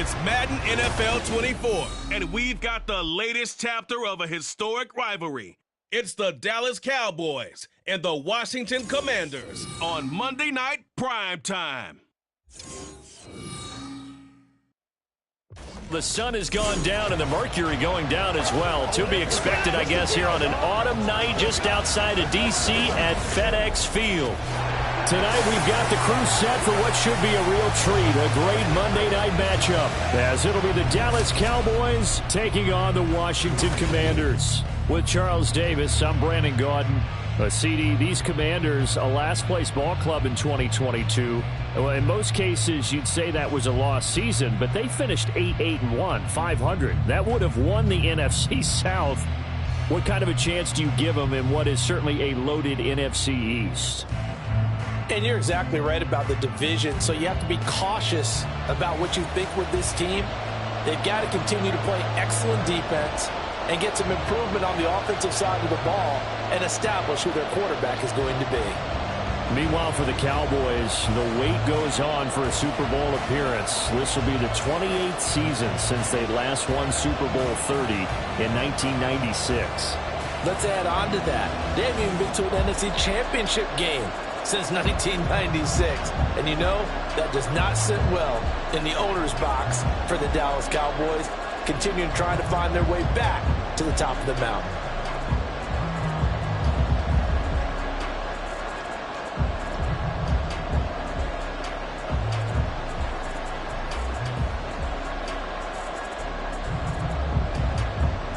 It's Madden NFL 24, and we've got the latest chapter of a historic rivalry. It's the Dallas Cowboys and the Washington Commanders on Monday Night Primetime. The sun has gone down and the mercury going down as well. To be expected, I guess, here on an autumn night just outside of D.C. at FedEx Field. Tonight we've got the crew set for what should be a real treat, a great Monday night matchup, as it'll be the Dallas Cowboys taking on the Washington Commanders. With Charles Davis, I'm Brandon Gaudin. CD, these Commanders, a last-place ball club in 2022. Well, in most cases, you'd say that was a lost season, but they finished 8-1, 500. That would have won the NFC South. What kind of a chance do you give them in what is certainly a loaded NFC East? And you're exactly right about the division, so you have to be cautious about what you think with this team. They've got to continue to play excellent defense and get some improvement on the offensive side of the ball and establish who their quarterback is going to be. Meanwhile, for the Cowboys, the wait goes on for a Super Bowl appearance. This will be the 28th season since they last won Super Bowl 30 in 1996. Let's add on to that. They haven't even been to an NFC Championship game since 1996. And you know, that does not sit well in the owner's box for the Dallas Cowboys, continuing trying to find their way back to the top of the mountain.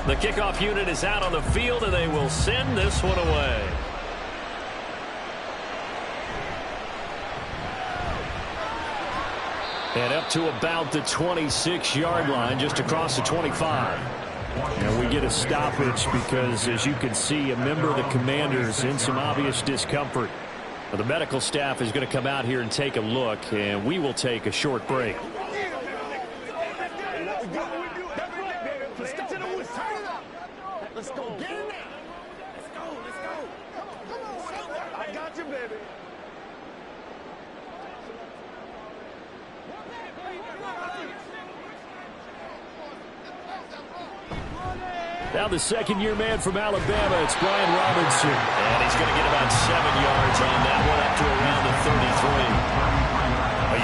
The kickoff unit is out on the field, and they will send this one away. And up to about the 26-yard line, just across the 25. And we get a stoppage because, as you can see, a member of the Commanders in some obvious discomfort. Well, the medical staff is going to come out here and take a look, and we will take a short break. Let's go. Get in there. Let's go. Let's go. Come on. I got you, baby. Now the second-year man from Alabama, it's Brian Robinson. And he's going to get about 7 yards on that one, up to around the 33.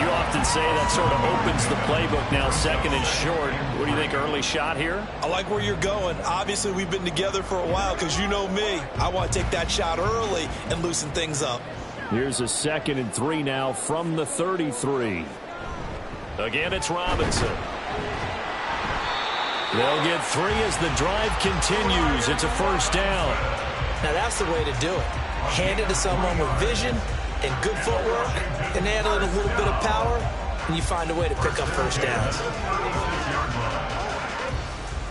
You often say that sort of opens the playbook now, second and short. What do you think, early shot here? I like where you're going. Obviously, we've been together for a while because you know me. I want to take that shot early and loosen things up. Here's a 2nd and 3 now from the 33. Again, it's Robinson. They'll get 3 as the drive continues. It's a first down. Now that's the way to do it. Hand it to someone with vision and good footwork, and add a little bit of power, and you find a way to pick up first downs.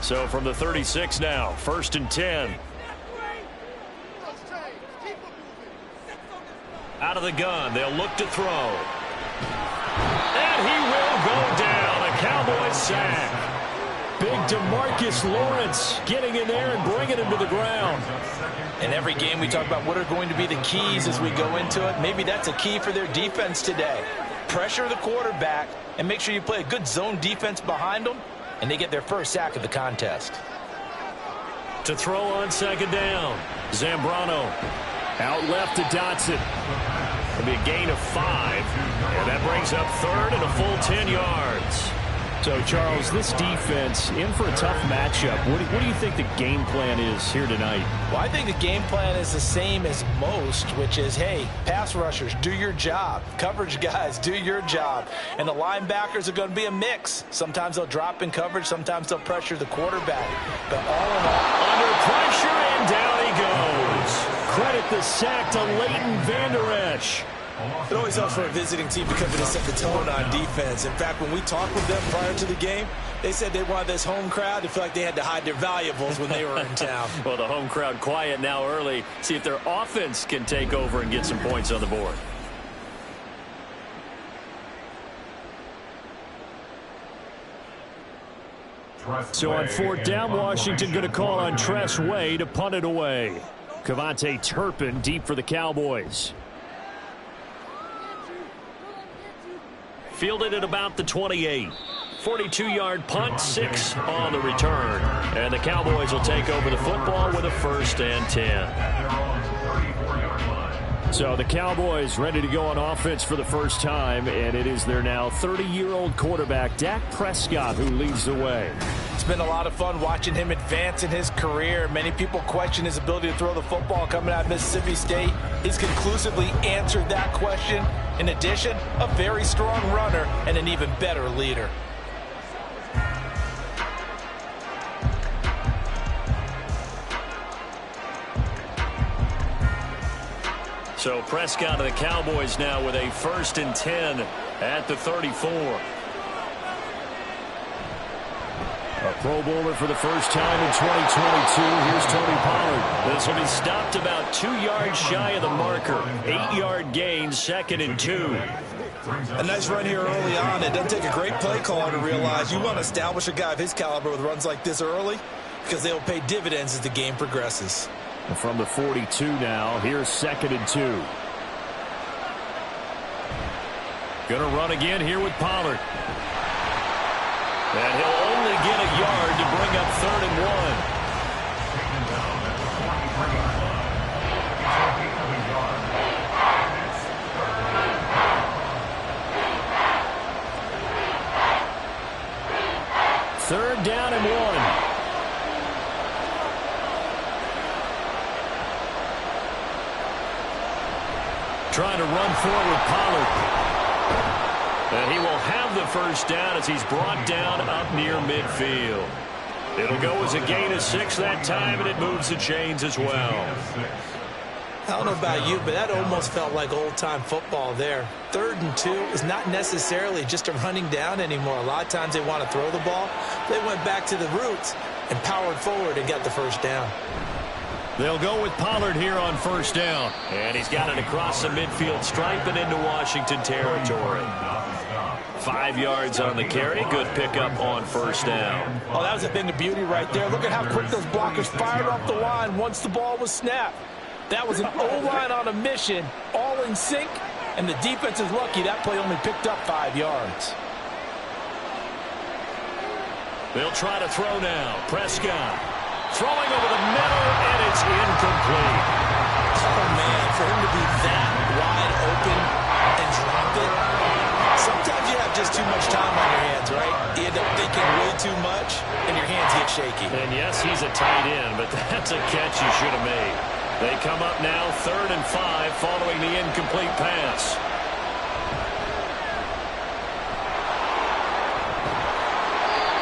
So from the 36 now, 1st and 10. Out of the gun, they'll look to throw. And he will go down. A Cowboys sack. Big DeMarcus Lawrence getting in there and bringing him to the ground. In every game we talk about what are going to be the keys as we go into it. Maybe that's a key for their defense today. Pressure the quarterback and make sure you play a good zone defense behind them, and they get their first sack of the contest. To throw on 2nd down, Zambrano out left to Dotson. It'll be a gain of 5, and that brings up 3rd and a full 10 yards. So, Charles, this defense in for a tough matchup. What do you think the game plan is here tonight? Well, I think the game plan is the same as most, which is, hey, pass rushers, do your job. Coverage guys, do your job. And the linebackers are going to be a mix. Sometimes they'll drop in coverage. Sometimes they'll pressure the quarterback. But all in all, under pressure, and down he goes. Credit the sack to Leighton Vander Esch. It always helps for a visiting team to come in and set the tone on defense. In fact, when we talked with them prior to the game, they said they wanted this home crowd to feel like they had to hide their valuables when they were in town. Well, the home crowd quiet now early. See if their offense can take over and get some points on the board. So on 4th down, Washington going to call on Tress Way to punt it away. Kevontae Turpin deep for the Cowboys. Fielded at about the 28. 42-yard punt, 6 on the return. And the Cowboys will take over the football with a 1st and 10. So the Cowboys ready to go on offense for the first time, and it is their now 30-year-old quarterback, Dak Prescott, who leads the way. It's been a lot of fun watching him advance in his career. Many people question his ability to throw the football coming out of Mississippi State. He's conclusively answered that question. In addition, a very strong runner and an even better leader. So Prescott of the Cowboys now with a 1st and 10 at the 34. A Pro Bowler for the first time in 2022. Here's Tony Pollard. This will be stopped about 2 yards shy of the marker. 8-yard gain, 2nd and 2. A nice run here early on. It doesn't take a great play caller to realize you want to establish a guy of his caliber with runs like this early because they will pay dividends as the game progresses. And from the 42 now, here's 2nd and 2. Going to run again here with Pollard. And he'll only get a yard to bring up 3rd and 1. Third down and 1. Trying to run forward with Pollard. And he will have the 1st down as he's brought down up near midfield. It'll go as a gain of 6 that time, and it moves the chains as well. I don't know about you, but that almost felt like old-time football there. 3rd and 2 is not necessarily just a running down anymore. A lot of times they want to throw the ball. They went back to the roots and powered forward and got the 1st down. They'll go with Pollard here on 1st down. And he's got it across the midfield stripe and into Washington territory. 5 yards on the carry. Good pickup on 1st down. Oh, that was a thing of beauty right there. Look at how quick those blockers fired off the line once the ball was snapped. That was an O-line on a mission, all in sync, and the defense is lucky that play only picked up 5 yards. They'll try to throw now. Prescott throwing over the middle, and it's incomplete. Oh, man, for him to be that wide open and drop it. Sometimes you have just too much time on your hands, right? You end up thinking way too much, and your hands get shaky. And yes, he's a tight end, but that's a catch you should have made. They come up now 3rd and 5 following the incomplete pass.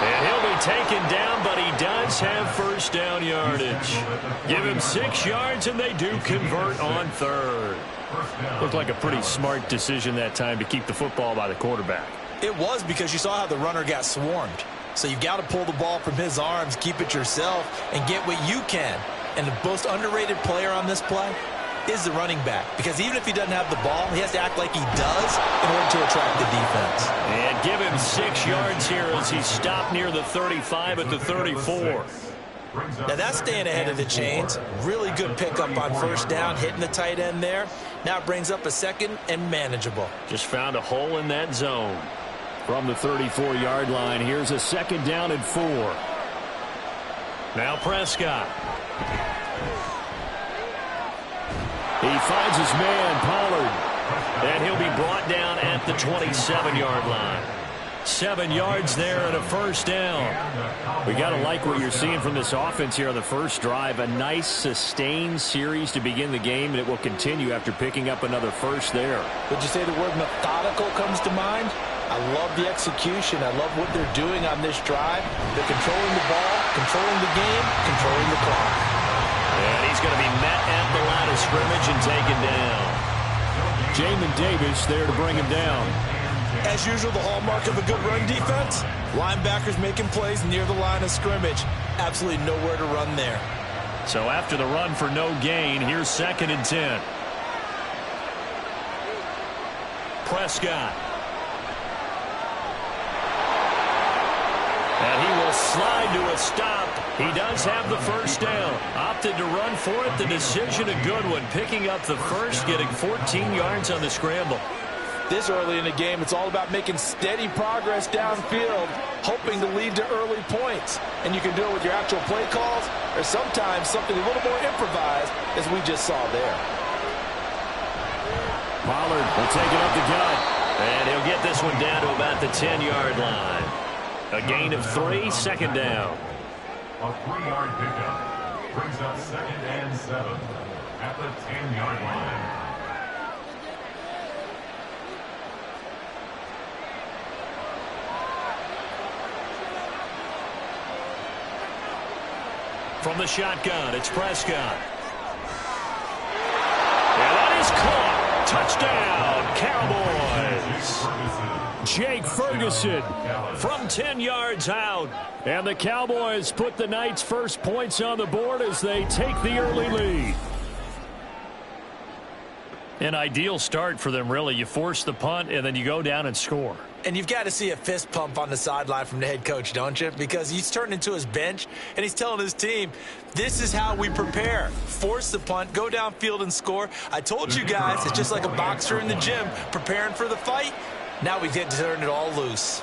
And he'll be taken down, but he does have 1st down yardage. Give him 6 yards, and they do convert on 3rd. Looked like a pretty smart decision that time to keep the football by the quarterback. It was because you saw how the runner got swarmed. So you got to pull the ball from his arms, keep it yourself, and get what you can. And the most underrated player on this play is the running back. Because even if he doesn't have the ball, he has to act like he does in order to attract the defense. And give him 6 yards here as he stopped near the 35 at the 34. Now that's staying ahead of the chains. Really good pickup on 1st down, hitting the tight end there. Now it brings up a 2nd and manageable. Just found a hole in that zone. From the 34-yard line, here's a 2nd down and 4. Now Prescott. He finds his man, Pollard, and he'll be brought down at the 27-yard line. 7 yards there and a 1st down. We got to like what you're seeing from this offense here on the first drive. A nice sustained series to begin the game, and it will continue after picking up another 1st there. Would you say the word methodical comes to mind? I love the execution. I love what they're doing on this drive. They're controlling the ball, controlling the game, controlling the clock. And he's going to be met at the line of scrimmage and taken down. Jamin Davis there to bring him down. As usual, the hallmark of a good run defense, linebackers making plays near the line of scrimmage. Absolutely nowhere to run there. So after the run for no gain, here's 2nd and 10. Prescott. And he will slide to a stop. He does have the 1st down. Opted to run for it. The decision a good one. Picking up the 1st, getting 14 yards on the scramble. This early in the game, it's all about making steady progress downfield, hoping to lead to early points. And you can do it with your actual play calls, or sometimes something a little more improvised, as we just saw there. Pollard will take it up the gut, and he'll get this one down to about the 10-yard line. A gain of 3, second down. A 3-yard pickup brings up 2nd and 7 at the 10-yard line. From the shotgun, it's Prescott. And that is caught. Touchdown, Cowboys. Jake Ferguson from 10 yards out. And the Cowboys put the night's first points on the board as they take the early lead. An ideal start for them, really. You force the punt, and then you go down and score. And you've got to see a fist pump on the sideline from the head coach, don't you? Because he's turned into his bench, and he's telling his team, this is how we prepare. Force the punt, go downfield and score. I told you guys, it's just like a boxer in the gym preparing for the fight. Now we get to turn it all loose.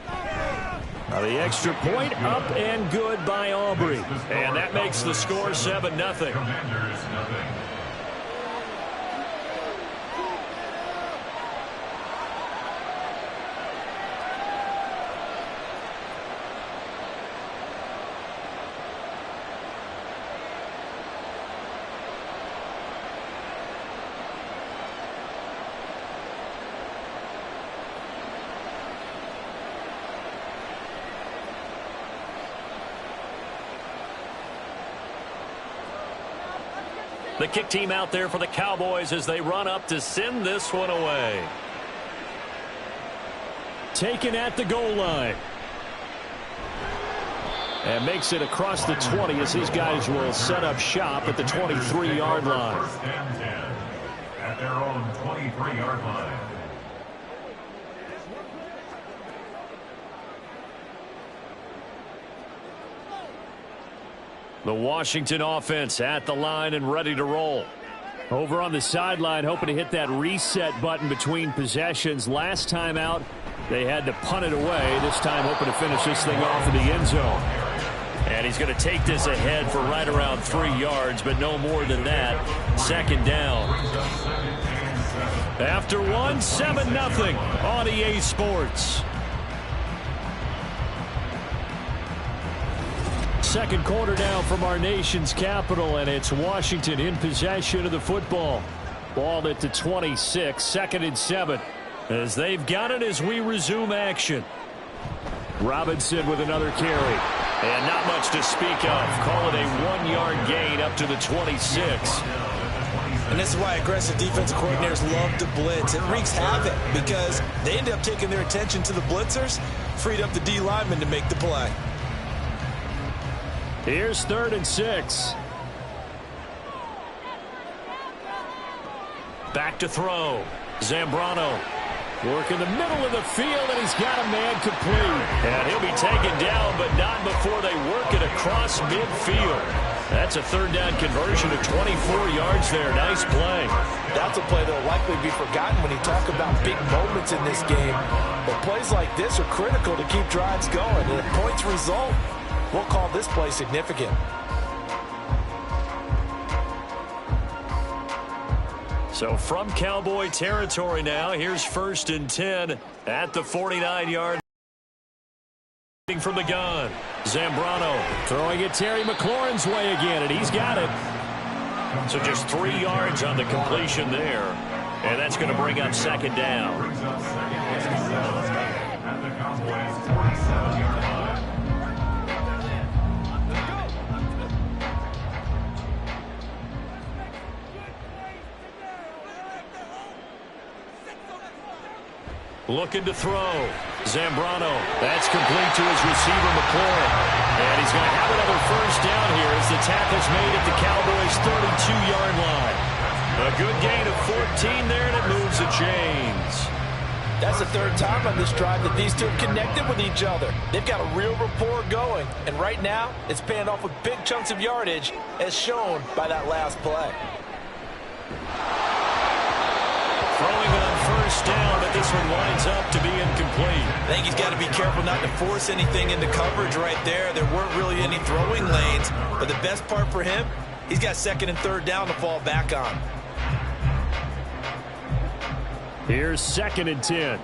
Now the extra point up and good by Aubrey. And that makes the score 7-0. Commanders, nothing. The kick team out there for the Cowboys as they run up to send this one away. Taken at the goal line. And makes it across the 20 as these guys will set up shop at the 23-yard line. 1st and 10 at their own 23-yard line. The Washington offense at the line and ready to roll. Over on the sideline, hoping to hit that reset button between possessions. Last time out, they had to punt it away. This time, hoping to finish this thing off in the end zone. And he's going to take this ahead for right around 3 yards, but no more than that. 2nd down. After one, 7-0 on EA Sports. Second quarter now from our nation's capital, and it's Washington in possession of the football. Ball at the 26, 2nd and 7. As they've got it as we resume action. Robinson with another carry. And not much to speak of. Call it a 1-yard gain up to the 26. And this is why aggressive defensive coordinators love to blitz. It wreaks havoc because they end up taking their attention to the blitzers, freed up the D lineman to make the play. Here's 3rd and 6. Back to throw. Zambrano. Work in the middle of the field, and he's got a man complete. And he'll be taken down, but not before they work it across midfield. That's a 3rd down conversion of 24 yards there. Nice play. That's a play that will likely be forgotten when you talk about big moments in this game. But plays like this are critical to keep drives going. And if points result, we'll call this play significant. So from Cowboy territory now, here's 1st and 10 at the 49-yard. From the gun, Zambrano throwing it Terry McLaurin's way again, and he's got it. So just 3 yards on the completion there, and that's going to bring up 2nd down. At the Cowboys' 47-yard line. Looking to throw. Zambrano. That's complete to his receiver, McLaurin. And he's going to have another 1st down here as the tackle's made at the Cowboys' 32-yard line. A good gain of 14 there, and it moves the chains. That's the 3rd time on this drive that these two have connected with each other. They've got a real rapport going, and right now it's paying off with big chunks of yardage, as shown by that last play. Throwing on first down, but this one winds up to be incomplete. I think he's got to be careful not to force anything into coverage right there. There weren't really any throwing lanes, but the best part for him, he's got second and third down to fall back on. Here's 2nd and 10.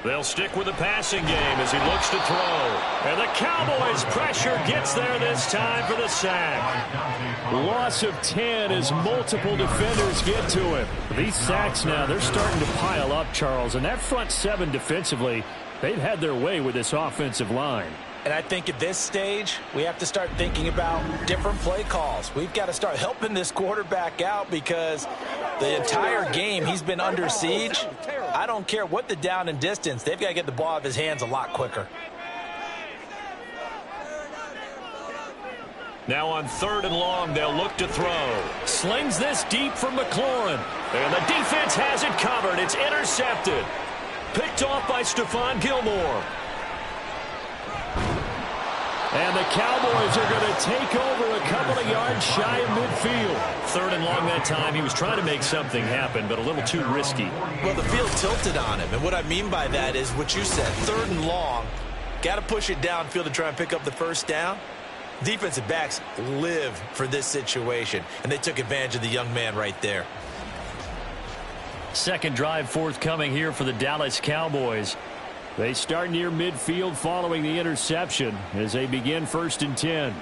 They'll stick with the passing game as he looks to throw. And the Cowboys' pressure gets there this time for the sack. Loss of 10 as multiple defenders get to him. These sacks now, they're starting to pile up, Charles. And that front seven defensively, they've had their way with this offensive line. And I think at this stage, we have to start thinking about different play calls. We've got to start helping this quarterback out because the entire game he's been under siege. I don't care what the down and distance. They've got to get the ball out of his hands a lot quicker. Now on 3rd and long, they'll look to throw. Slings this deep from McLaurin. And the defense has it covered. It's intercepted. Picked off by Stephon Gilmore. And the Cowboys are going to take over a couple of yards shy of midfield. 3rd and long that time. He was trying to make something happen, but a little too risky. Well, the field tilted on him, and what I mean by that is what you said. 3rd and long, got to push it downfield to try and pick up the first down. Defensive backs live for this situation, and they took advantage of the young man right there. Second drive forthcoming here for the Dallas Cowboys. They start near midfield following the interception as they begin 1st and 10.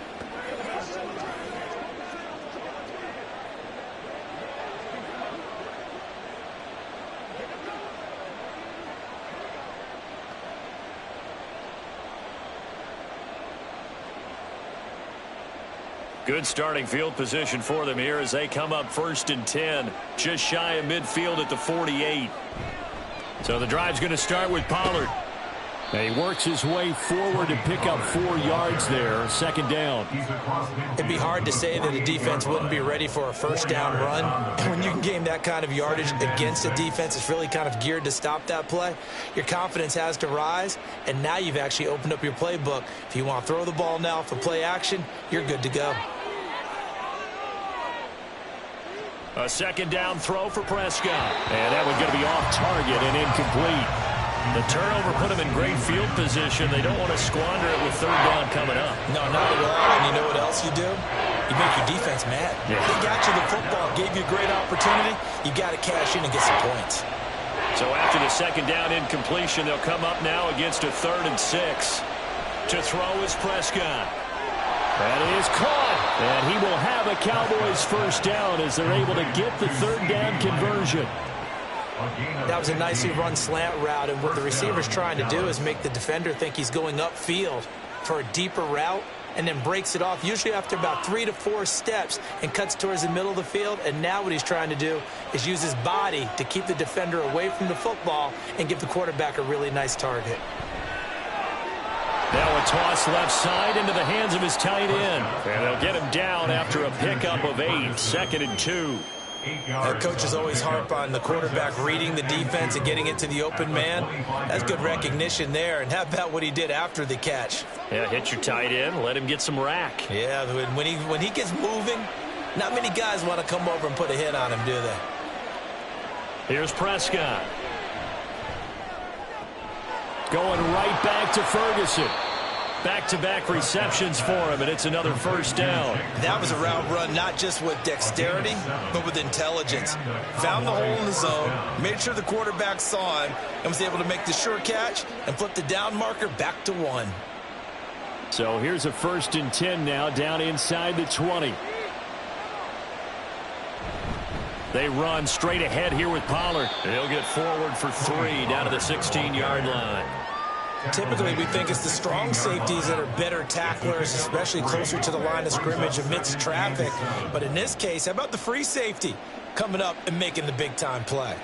Good starting field position for them here as they come up 1st and 10. Just shy of midfield at the 48. So the drive's going to start with Pollard. And he works his way forward to pick up 4 yards there. 2nd down. It'd be hard to say that a defense wouldn't be ready for a first down run. When you can gain that kind of yardage against a defense that's really kind of geared to stop that play, your confidence has to rise, and now you've actually opened up your playbook. If you want to throw the ball now for play action, you're good to go. A 2nd down throw for Prescott. And that one's going to be off target and incomplete. The turnover put them in great field position. They don't want to squander it with 3rd down coming up. No, not at all. And you know what else you do? You make your defense mad. Yeah. They got you the football, gave you a great opportunity. You got to cash in and get some points. So after the 2nd down incompletion, they'll come up now against a 3rd and 6. To throw is Prescott. That is caught. And he will have a Cowboys first down as they're able to get the 3rd down conversion. That was a nicely run slant route, and what the receiver's trying to do is make the defender think he's going upfield for a deeper route and then breaks it off, usually after about 3 to 4 steps, and cuts towards the middle of the field. And now what he's trying to do is use his body to keep the defender away from the football and give the quarterback a really nice target. Now a toss left side into the hands of his tight end. And they'll get him down after a pickup of 8. 2nd and 2. Coaches always harp on the quarterback reading the defense and getting it to the open man. That's good recognition there. And how about what he did after the catch? Yeah, hit your tight end, let him get some rack. Yeah, when he gets moving, not many guys want to come over and put a hit on him, do they? Here's Prescott. Going right back to Ferguson. Back-to-back receptions for him, and it's another first down. That was a route run not just with dexterity, but with intelligence. Found the hole in the zone, made sure the quarterback saw him, and was able to make the sure catch and flip the down marker back to 1. So here's a 1st and 10 now, down inside the 20. They run straight ahead here with Pollard. He'll get forward for 3 down to the 16-yard line. Typically, we think it's the strong safeties that are better tacklers, especially closer to the line of scrimmage amidst traffic. But in this case, how about the free safety coming up and making the big-time play?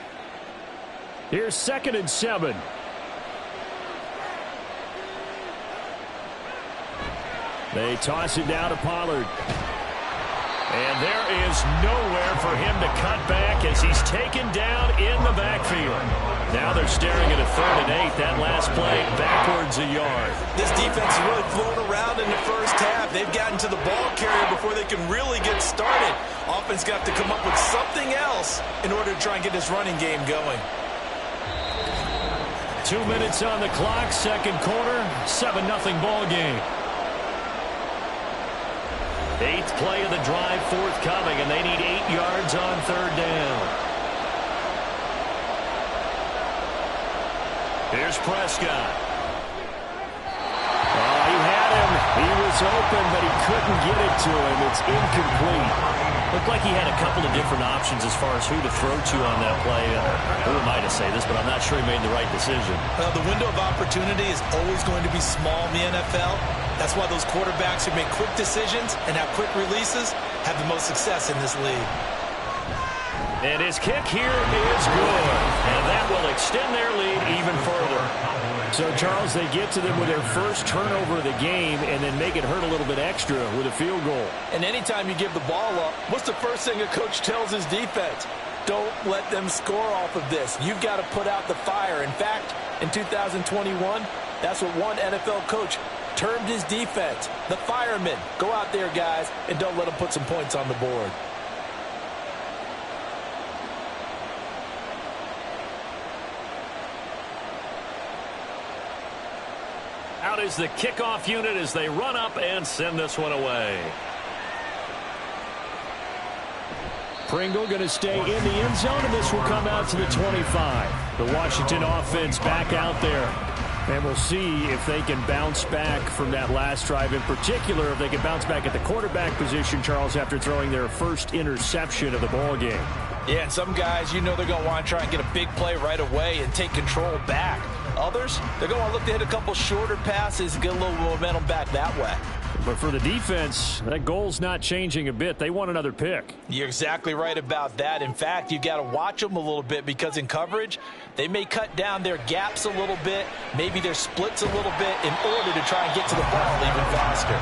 Here's 2nd and 7. They toss it down to Pollard. And there is nowhere for him to cut back as he's taken down in the backfield. Now they're staring at a 3rd and 8. That last play backwards a yard. This defense is really flown around in the first half. They've gotten to the ball carrier before they can really get started. Offense got to come up with something else in order to try and get this running game going. 2 minutes on the clock, second quarter, 7-0 ball game. 8th play of the drive forthcoming, and they need 8 yards on 3rd down. Here's Prescott. Oh, he had him. He was open, but he couldn't get it to him. It's incomplete. Looked like he had a couple of different options as far as who to throw to on that play. Who am I to say this, but I'm not sure he made the right decision. Well, the window of opportunity is always going to be small in the NFL. That's why those quarterbacks who make quick decisions and have quick releases have the most success in this league. And his kick here is good. And that will extend their lead even further. So, Charles, they get to them with their first turnover of the game and then make it hurt a little bit extra with a field goal. And anytime you give the ball up, what's the first thing a coach tells his defense? Don't let them score off of this. You've got to put out the fire. In fact, in 2021, that's what one NFL coach termed his defense, the firemen. Go out there, guys, and don't let them put some points on the board. Out is the kickoff unit as they run up and send this one away. Pringle going to stay in the end zone, and this will come out to the 25. The Washington offense back out there. And we'll see if they can bounce back from that last drive. In particular, if they can bounce back at the quarterback position, Charles, after throwing their first interception of the ball game. Yeah, and some guys, you know they're going to want to try and get a big play right away and take control back. Others, they're going to look to hit a couple shorter passes and get a little momentum back that way. But for the defense, that goal's not changing a bit. They want another pick. You're exactly right about that. In fact, you got to watch them a little bit because in coverage, they may cut down their gaps a little bit, maybe their splits a little bit in order to try and get to the ball even faster.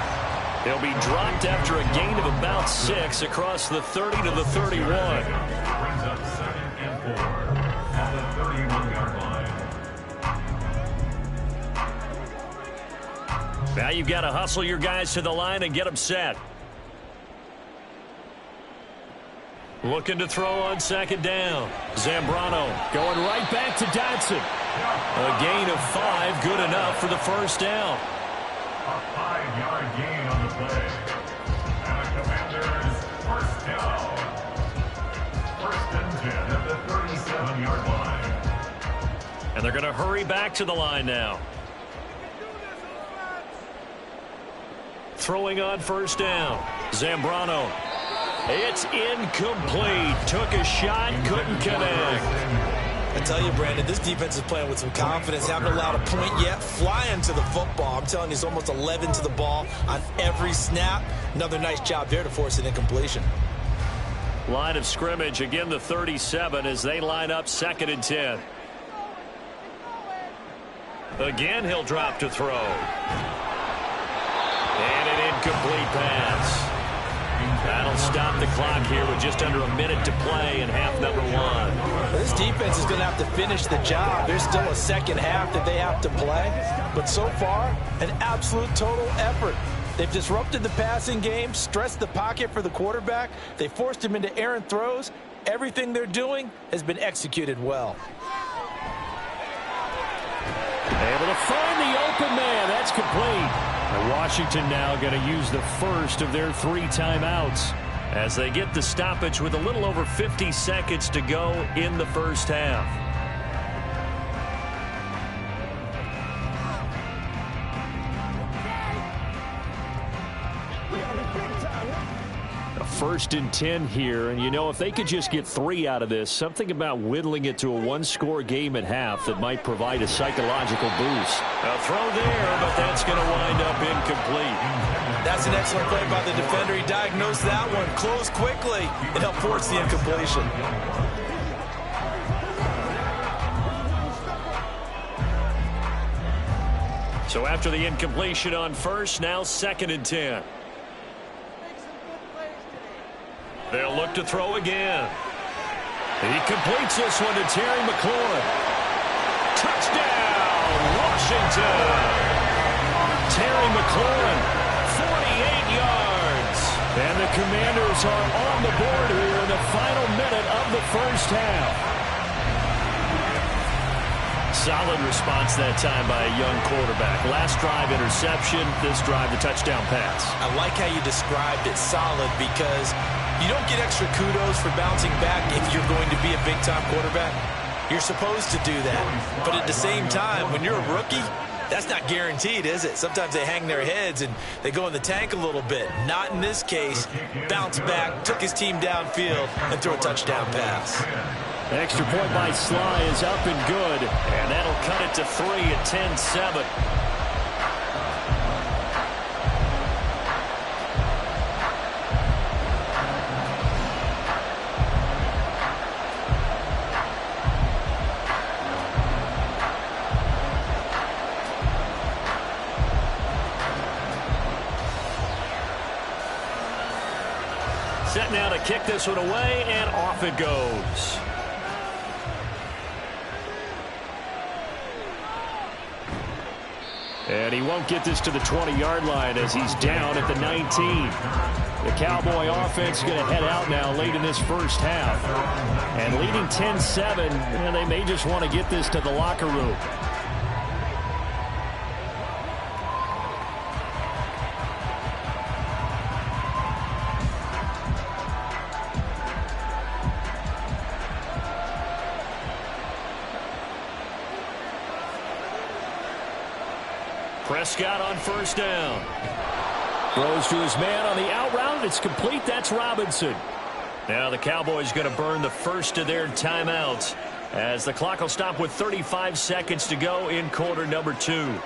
They'll be dropped after a gain of about 6 across the 30 to the 31. Brings up 2nd and 4 at the 31-yard line. Now you've got to hustle your guys to the line and get them set. Looking to throw on 2nd down. Zambrano going right back to Dotson. A gain of 5, good enough for the first down. A 5-yard gain on the play. And the Commanders first down. 1st and 10 at the 37-yard line. And they're going to hurry back to the line now. Throwing on 1st down. Zambrano. It's incomplete. Took a shot, couldn't connect. I tell you, Brandon, this defense is playing with some confidence. Haven't allowed a point yet. Flying to the football. I'm telling you, it's almost 11 to the ball on every snap. Another nice job there to force an incompletion. Line of scrimmage, again the 37 as they line up 2nd and 10. Again, he'll drop to throw. And an incomplete pass. That'll stop the clock here with just under a minute to play in half number 1. This defense is going to have to finish the job. There's still a second half that they have to play. But so far, an absolute total effort. They've disrupted the passing game, stressed the pocket for the quarterback. They forced him into errant throws. Everything they're doing has been executed well. Able to find the open man. That's complete. And Washington now going to use the first of their 3 timeouts as they get the stoppage with a little over 50 seconds to go in the first half. A 1st and 10 here, and you know, if they could just get 3 out of this, something about whittling it to a 1-score game at half that might provide a psychological boost. A throw there, but that's going to wind up incomplete. That's an excellent play by the defender. He diagnosed that one, closed quickly, and helped force the incompletion. So after the incompletion on 1st, now 2nd and 10. They'll look to throw again. He completes this one to Terry McLaurin. Touchdown, Washington. Terry McLaurin, 48 yards. And the Commanders are on the board here in the final minute of the first half. Solid response that time by a young quarterback. Last drive, interception. This drive, the touchdown pass. I like how you described it, solid, because you don't get extra kudos for bouncing back if you're going to be a big-time quarterback. You're supposed to do that. But at the same time, when you're a rookie, that's not guaranteed, is it? Sometimes they hang their heads and they go in the tank a little bit. Not in this case. Bounce back, took his team downfield, and threw a touchdown pass. Extra point by Sly is up and good, and that'll cut it to 3 at 10-7. Set now to kick this one away, and off it goes. And he won't get this to the 20-yard line as he's down at the 19. The Cowboy offense is going to head out now late in this first half. And leading 10-7, and they may just want to get this to the locker room. Prescott on first down. Throws to his man on the out route. It's complete. That's Robinson. Now the Cowboys going to burn the first of their timeouts as the clock will stop with 35 seconds to go in quarter number 2.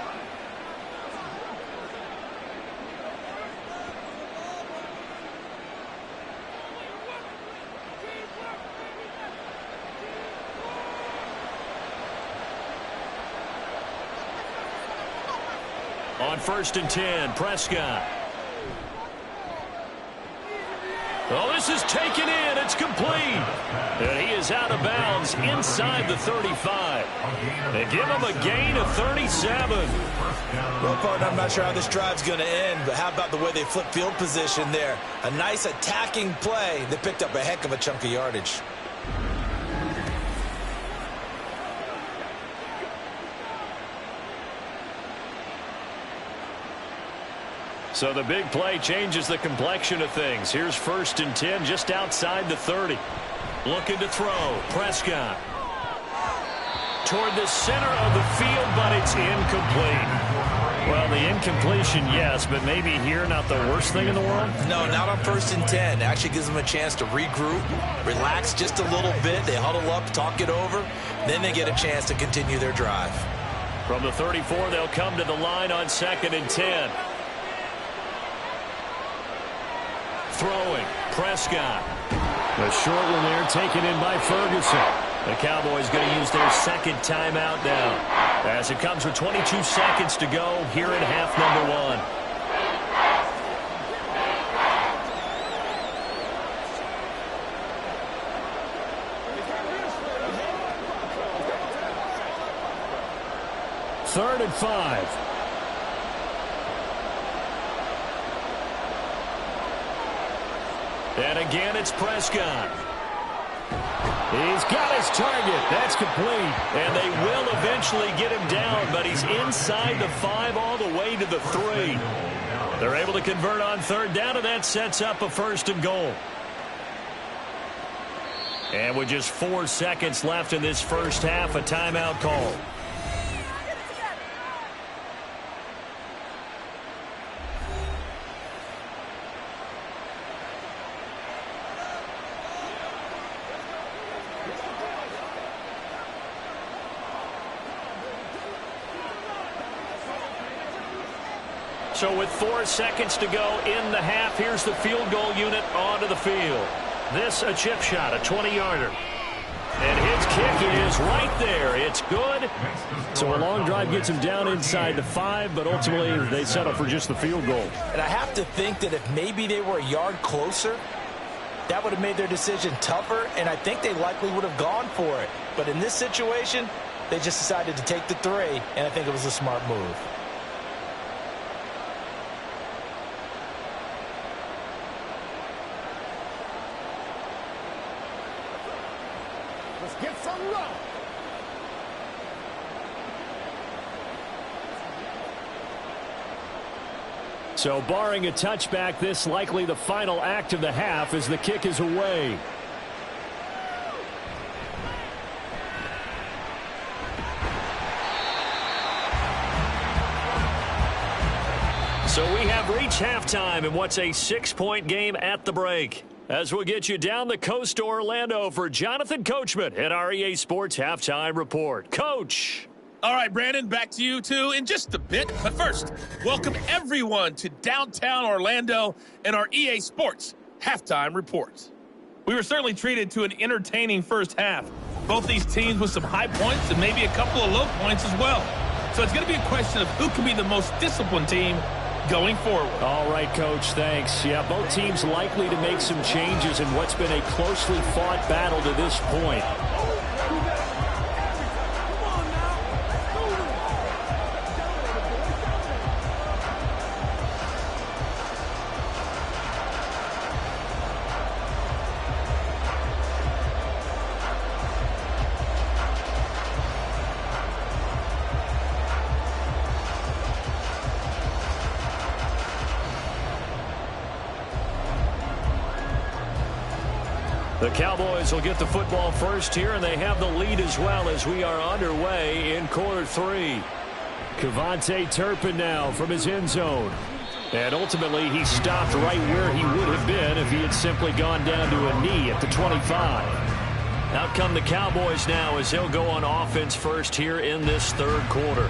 On first and 10, Prescott. Oh, this is taken in. It's complete. And he is out of bounds inside the 35. They give him a gain of 37. Well, partner, I'm not sure how this drive's going to end, but how about the way they flip field position there? A nice attacking play that picked up a heck of a chunk of yardage. So the big play changes the complexion of things. Here's first and 10 just outside the 30. Looking to throw. Prescott. Toward the center of the field, but it's incomplete. Well, the incompletion, yes, but maybe here not the worst thing in the world? No, not on first and 10. Actually gives them a chance to regroup, relax just a little bit. They huddle up, talk it over. Then they get a chance to continue their drive. From the 34, they'll come to the line on second and 10. Throwing, Prescott. The short one there taken in by Ferguson. The Cowboys going to use their second timeout now as it comes with 22 seconds to go here in half number 1. Third and 5. And again, it's Prescott. He's got his target. That's complete. And they will eventually get him down, but he's inside the 5 all the way to the 3. They're able to convert on third down, and that sets up a first and goal. And with just 4 seconds left in this first half, a timeout call. So with 4 seconds to go in the half, here's the field goal unit onto the field. This a chip shot, a 20-yarder. And his kick is right there. It's good. So a long drive gets him down inside the 5, but ultimately they settle for just the field goal. And I have to think that if maybe they were a yard closer, that would have made their decision tougher, and I think they likely would have gone for it. But in this situation, they just decided to take the 3, and I think it was a smart move. Let's get some love. So barring a touchback, this likely the final act of the half as the kick is away. So we have reached halftime in what's a 6-point game at the break. As we'll get you down the coast to Orlando for Jonathan Coachman at our EA Sports Halftime Report. Coach. All right, Brandon, back to you, too, in just a bit. But first, welcome everyone to downtown Orlando and our EA Sports Halftime Report. We were certainly treated to an entertaining first half. Both these teams with some high points and maybe a couple of low points as well. So it's going to be a question of who can be the most disciplined team going forward. All right, Coach, thanks. Yeah, both teams likely to make some changes in what's been a closely fought battle to this point. The Cowboys will get the football first here, and they have the lead as well as we are underway in quarter 3. Kevontae Turpin now from his end zone. And ultimately, he stopped right where he would have been if he had simply gone down to a knee at the 25. Out come the Cowboys now as they'll go on offense first here in this third quarter.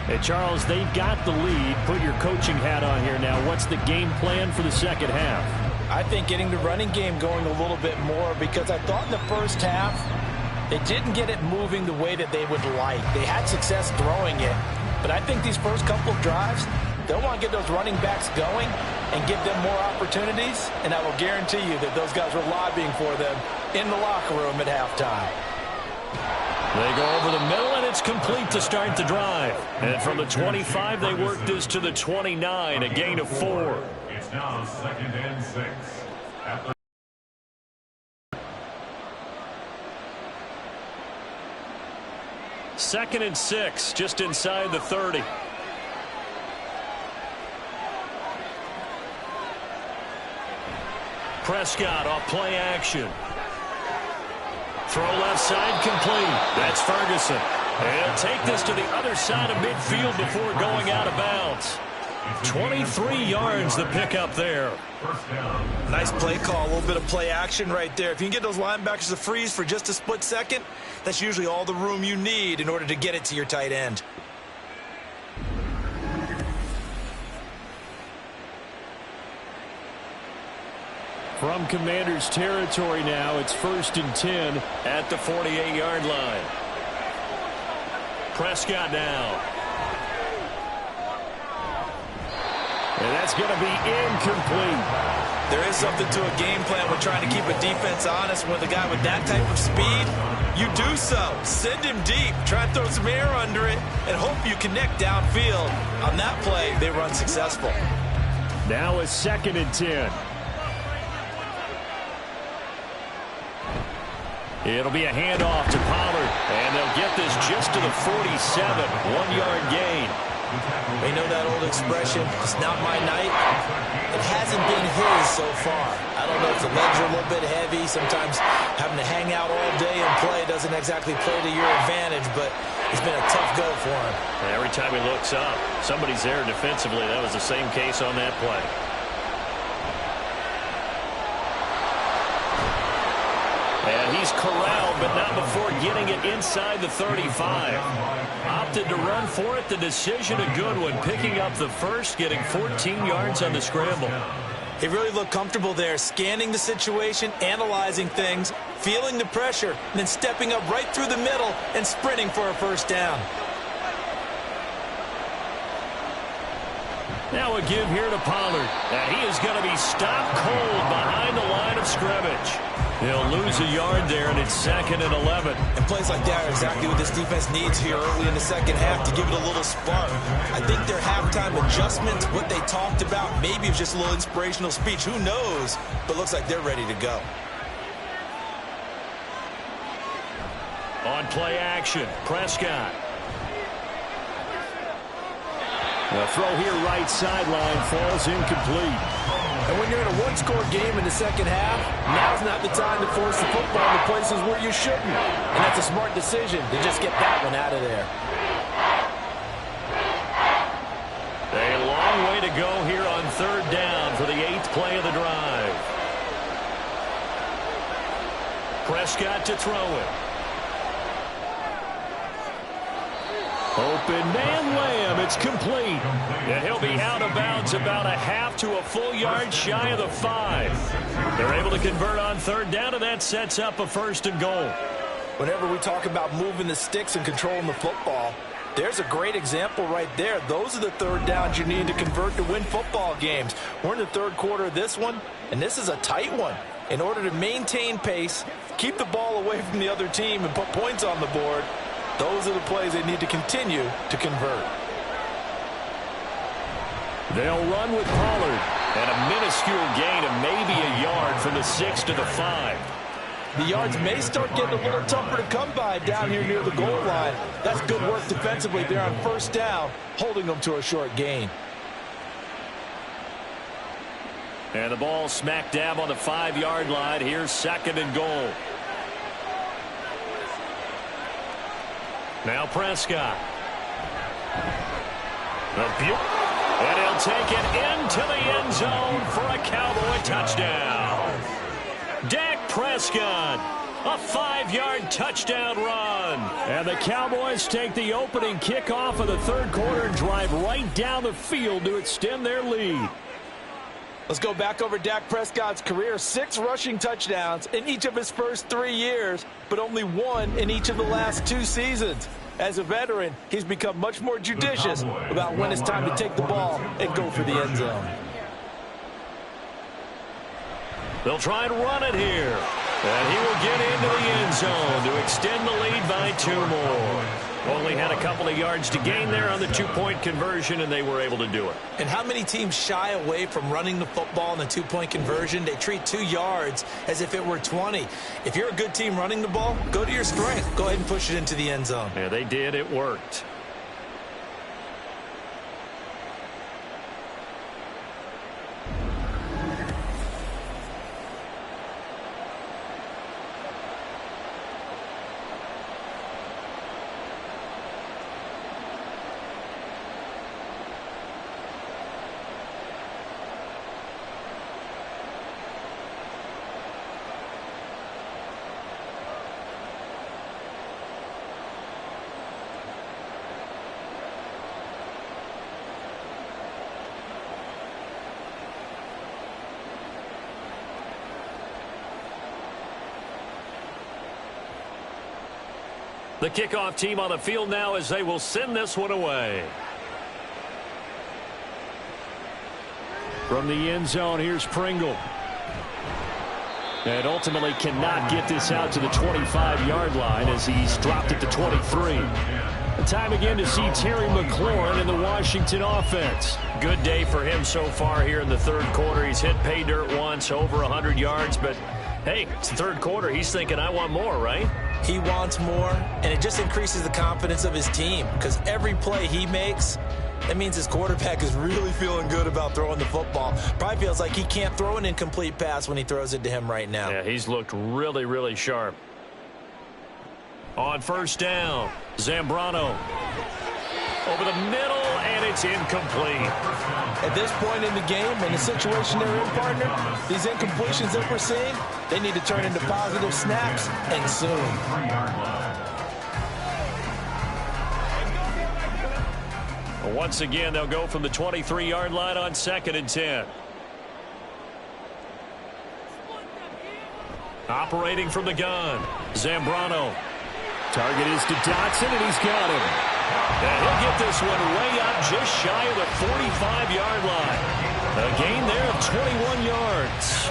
Hey, Charles, they've got the lead. Put your coaching hat on here now. What's the game plan for the second half? I think getting the running game going a little bit more, because I thought in the first half they didn't get it moving the way that they would like. They had success throwing it, but I think these first couple of drives, they'll want to get those running backs going and give them more opportunities, and I will guarantee you that those guys were lobbying for them in the locker room at halftime. They go over the middle, and it's complete to start the drive. And from the 25, they work this to the 29, a gain of 4. It's now 2nd and 6. At the Second and 6, just inside the 30. Prescott off play action. Throw left side complete. That's Ferguson. And he'll take this to the other side of midfield before going out of bounds. 23 yards the pickup there. Nice play call, a little bit of play action right there. If you can get those linebackers to freeze for just a split second, that's usually all the room you need in order to get it to your tight end. From Commanders territory now, it's 1st and 10 at the 48-yard line. Prescott now. And that's going to be incomplete. There is something to a game plan with trying to keep a defense honest. With a guy with that type of speed, you do so. Send him deep. Try and throw some air under it and hope you connect downfield. On that play, they run successful. Now it's 2nd and 10. It'll be a handoff to Pollard, and they'll get this just to the 47, 1-yard gain. They know that old expression, it's not my night. It hasn't been his so far. I don't know if the legs are a little bit heavy. Sometimes having to hang out all day and play doesn't exactly play to your advantage, but it's been a tough go for him. And every time he looks up, somebody's there defensively. That was the same case on that play. And he's corralled, but not before getting it inside the 35. Opted to run for it. The decision a good one. Picking up the first, getting 14 yards on the scramble. He really looked comfortable there, scanning the situation, analyzing things, feeling the pressure, and then stepping up right through the middle and sprinting for a first down. Now a give here to Pollard. And he is going to be stopped cold behind the line of scrimmage. He'll lose a yard there, and it's 2nd and 11. And plays like that are exactly what this defense needs here early in the second half to give it a little spark. I think their halftime adjustments, what they talked about, maybe it was just a little inspirational speech. Who knows? But looks like they're ready to go. On play action, Prescott. The throw here right sideline falls incomplete. And when you're in a one-score game in the second half, now's not the time to force the football in the places where you shouldn't. And that's a smart decision to just get that one out of there. A long way to go here on 3rd down for the 8th play of the drive. Prescott to throw it. Open man Lamb, it's complete. And he'll be out of bounds about a half to a full yard shy of the 5. They're able to convert on 3rd down, and that sets up a 1st and goal. Whenever we talk about moving the sticks and controlling the football, there's a great example right there. Those are the 3rd downs you need to convert to win football games. We're in the 3rd quarter of this one, and this is a tight one. In order to maintain pace, keep the ball away from the other team, and put points on the board, those are the plays they need to continue to convert. They'll run with Pollard. And a minuscule gain of maybe a yard from the 6 to the 5. The yards may start getting a little tougher to come by down here near the goal line. That's good work defensively there on 1st down, holding them to a short gain. And the ball smack dab on the 5-yard line. Here's 2nd and goal. Now Prescott. And he'll take it into the end zone for a Cowboy touchdown. Dak Prescott, a 5-yard touchdown run. And the Cowboys take the opening kickoff of the 3rd quarter and drive right down the field to extend their lead. Let's go back over Dak Prescott's career. 6 rushing touchdowns in each of his first 3 years, but only 1 in each of the last 2 seasons. As a veteran, he's become much more judicious about when it's time to take the ball and go for the end zone. They'll try and run it here. And he will get into the end zone to extend the lead by 2 more. Only had a couple of yards to gain there on the 2-point conversion, and they were able to do it. And how many teams shy away from running the football in the 2-point conversion? They treat 2 yards as if it were 20. If you're a good team running the ball, go to your strength. Go ahead and push it into the end zone. Yeah, they did. It worked. The kickoff team on the field now as they will send this one away. From the end zone, here's Pringle. And ultimately cannot get this out to the 25-yard line as he's dropped it to 23. The time again to see Terry McLaurin in the Washington offense. Good day for him so far here in the 3rd quarter. He's hit pay dirt once, over 100 yards, but hey, it's the 3rd quarter. He's thinking, I want more, right? He wants more, and it just increases the confidence of his team because every play he makes, that means his quarterback is really feeling good about throwing the football. Probably feels like he can't throw an incomplete pass when he throws it to him right now. Yeah, he's looked really, really sharp. On 1st down, Zambrano over the middle, and it's incomplete. At this point in the game, in the situation they're in, partner, these incompletions that we're seeing, they need to turn into positive snaps, and soon. Once again, they'll go from the 23-yard line on 2nd and 10. Operating from the gun, Zambrano. Target is to Dotson, and he's got him. And he'll get this one way up just shy of the 45-yard line. A gain there of 21 yards.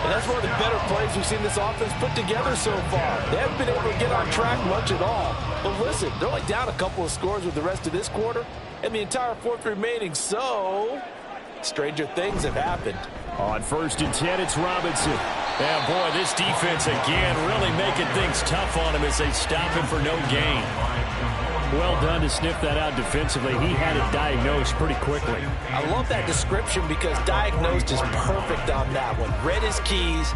And that's one of the better plays we've seen this offense put together so far. They haven't been able to get on track much at all. But listen, they're only down a couple of scores with the rest of this quarter and the entire fourth remaining, so stranger things have happened. On 1st and 10, it's Robinson. And boy, this defense again really making things tough on him as they stop him for no gain. Well done to sniff that out defensively. He had it diagnosed pretty quickly. I love that description because diagnosed is perfect on that one. Read his keys,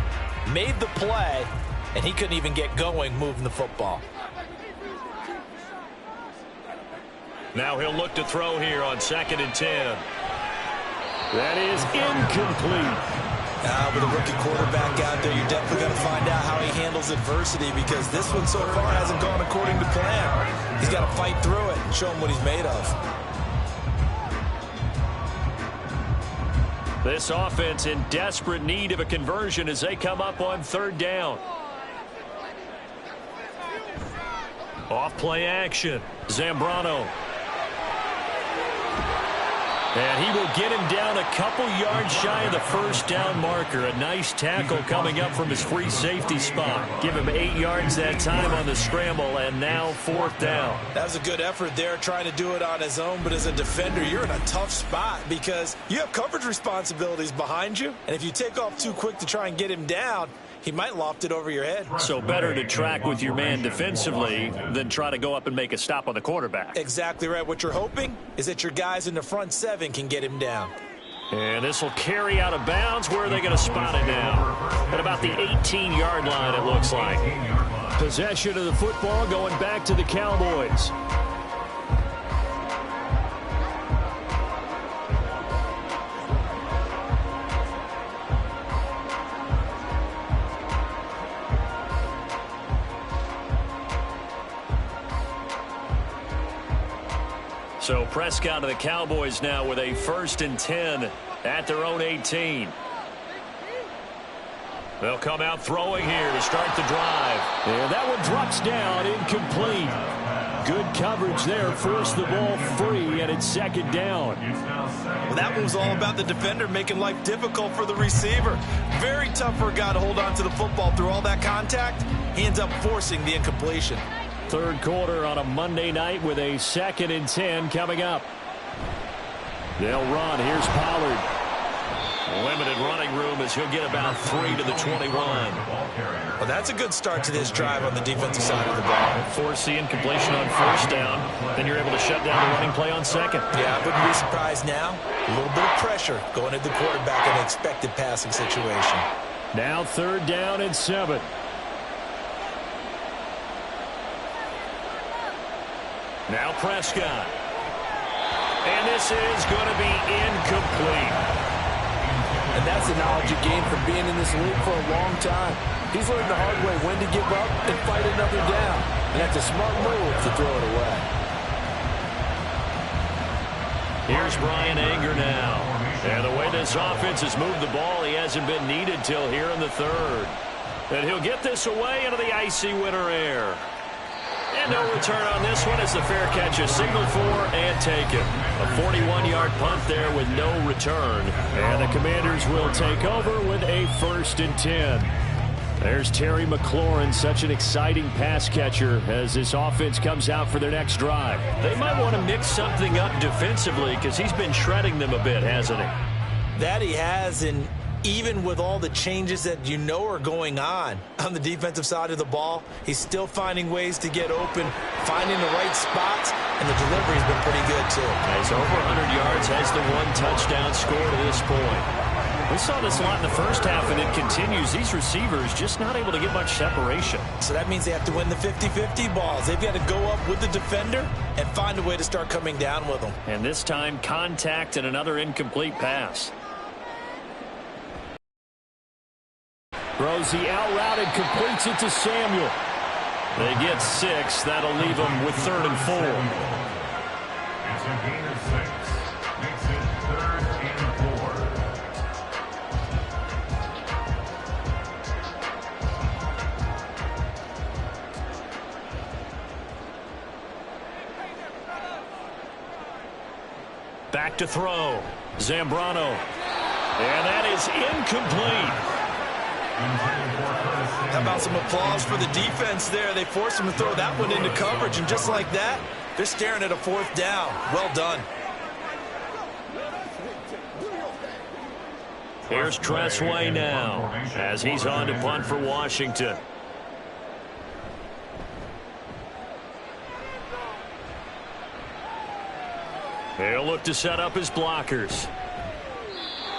made the play, and he couldn't even get going moving the football. Now he'll look to throw here on 2nd and 10. That is incomplete. With a rookie quarterback out there, you're definitely going to find out how he handles adversity because this one so far hasn't gone according to plan. He's got to fight through it and show him what he's made of. This offense in desperate need of a conversion as they come up on 3rd down. Off play action. Zambrano. And he will get him down a couple yards shy of the 1st down marker. A nice tackle coming up from his free safety spot. Give him 8 yards that time on the scramble, and now 4th down. That was a good effort there trying to do it on his own, but as a defender, you're in a tough spot because you have coverage responsibilities behind you, and if you take off too quick to try and get him down, he might loft it over your head. So better to track with your man defensively than try to go up and make a stop on the quarterback. Exactly right. What you're hoping is that your guys in the front 7 can get him down. And this will carry out of bounds. Where are they going to spot it now? At about the 18-yard line, it looks like. Possession of the football going back to the Cowboys. So Prescott of the Cowboys now with a 1st and 10 at their own 18. They'll come out throwing here to start the drive. And that one drops down, incomplete. Good coverage there, forced the ball free, and it's 2nd down. Well, that one was all about the defender making life difficult for the receiver. Very tough for a guy to hold on to the football through all that contact. He ends up forcing the incompletion. 3rd quarter on a Monday night with a 2nd and 10 coming up. They'll run. Here's Pollard. Limited running room as he'll get about 3 to the 21. Well, that's a good start to this drive on the defensive side of the ball. Force the incompletion on 1st down. Then you're able to shut down the running play on 2nd. Yeah, I wouldn't be surprised now. A little bit of pressure going at the quarterback in an expected passing situation. Now 3rd down and 7. Now Prescott. And this is going to be incomplete. And that's the knowledge you gain from being in this league for a long time. He's learned the hard way when to give up and fight another down. And that's a smart move to throw it away. Here's Brian Anger now. And the way this offense has moved the ball, he hasn't been needed till here in the 3rd. And he'll get this away into the icy winter air. And no return on this one as the fair catch is signaled for and taken. A 41-yard punt there with no return. And the Commanders will take over with a 1st and 10. There's Terry McLaurin, such an exciting pass catcher as this offense comes out for their next drive. They might want to mix something up defensively because he's been shredding them a bit, hasn't he? That he has, and even with all the changes that you know are going on the defensive side of the ball, he's still finding ways to get open, finding the right spots, and the delivery's been pretty good too. He's over 100 yards, has the 1 touchdown score to this point. We saw this a lot in the first half, and it continues. These receivers just not able to get much separation. So that means they have to win the 50-50 balls. They've got to go up with the defender and find a way to start coming down with them. And this time, contact and another incomplete pass. Throws the out route and completes it to Samuel. They get 6. That'll leave them with 3rd and 4. It's a gain of 6. Makes it 3rd and 4. to throw. Zambrano. And that is incomplete. How about some applause for the defense there? They forced him to throw that one into coverage, and just like that, they're staring at a 4th down. Well done. Here's Tressway now as he's on to punt for Washington. He'll look to set up his blockers.